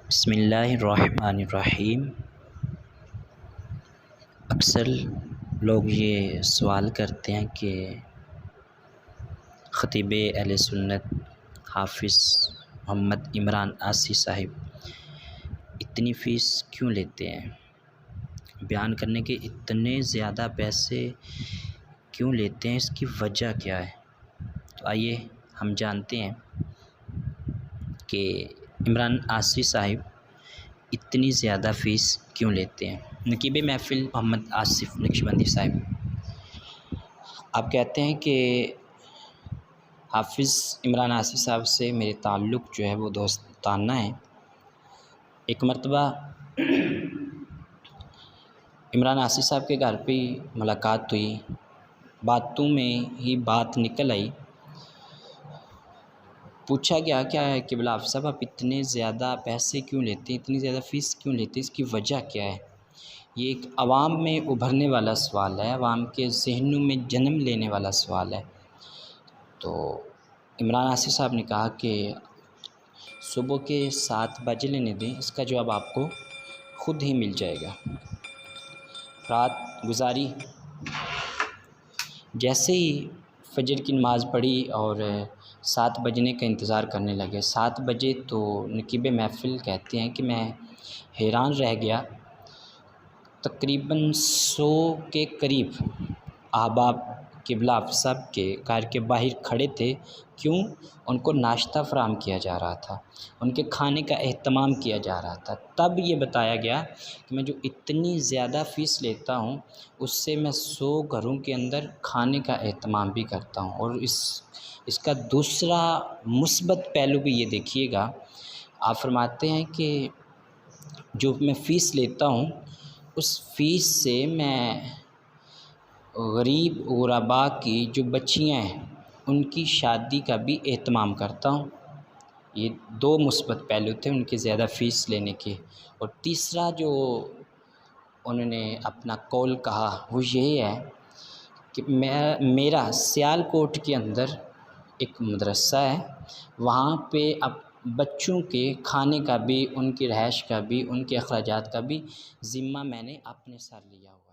بسم اللہ الرحمن الرحیم۔ اکثر لوگ یہ سوال کرتے ہیں کہ خطیب اہل سنت حافظ محمد عمران عاصی صاحب اتنی فیس کیوں لیتے ہیں، بیان کرنے کے اتنے زیادہ پیسے کیوں لیتے ہیں، اس کی وجہ کیا ہے؟ تو آئیے ہم جانتے ہیں کہ عمران عاصی صاحب اتنی زیادہ فیس کیوں لیتے ہیں۔ نقیب محفل محمد آصف نقشبندی صاحب آپ کہتے ہیں کہ حافظ عمران عاصی صاحب سے میرے تعلق جو ہے وہ دوستانہ ہے۔ ایک مرتبہ عمران عاصی صاحب کے گھر پہ ملاقات ہوئی، باتوں میں ہی بات نکل آئی، پوچھا گیا کیا ہے کہ حافظ صاحب آپ اتنے زیادہ پیسے کیوں لیتے ہیں، اتنی زیادہ فیس کیوں لیتے ہیں، اس کی وجہ کیا ہے؟ یہ ایک عوام میں ابھرنے والا سوال ہے، عوام کے ذہنوں میں جنم لینے والا سوال ہے۔ تو عمران عاصی صاحب نے کہا کہ صبح کے 7 بجے لینے دیں، اس کا جواب آپ کو خود ہی مل جائے گا۔ رات گزاری، جیسے ہی فجر کی نماز پڑھی اور 7 بجنے کا انتظار کرنے لگے، 7 بجے تو نقیب محفل کہتے ہیں کہ میں حیران رہ گیا۔ تقریباً 100 کے قریب احباب قبلہ حافظ صاحب کے گھر کے باہر کھڑے تھے۔ کیوں؟ ان کو ناشتہ فراہم کیا جا رہا تھا، ان کے کھانے کا اہتمام کیا جا رہا تھا۔ تب یہ بتایا گیا کہ میں جو اتنی زیادہ فیس لیتا ہوں اس سے میں 100 گھروں کے اندر کھانے کا اہتمام بھی کرتا ہوں۔ اور اس کا دوسرا مثبت پہلو بھی یہ دیکھیے گا، آپ فرماتے ہیں کہ جو میں فیس لیتا ہوں اس فیس سے میں غریب غرباء کی جو بچیاں ہیں ان کی شادی کا بھی اہتمام کرتا ہوں۔ یہ 2 مثبت پہلو تھے ان کے زیادہ فیس لینے کے۔ اور تیسرا جو انہوں نے اپنا قول کہا وہ یہی ہے کہ میرا سیال کوٹ کے اندر ایک مدرسہ ہے، وہاں پہ اب بچوں کے کھانے کا بھی، ان کی رہائش کا بھی، ان کے اخراجات کا بھی ذمہ میں نے اپنے سر لیا ہوا ہے۔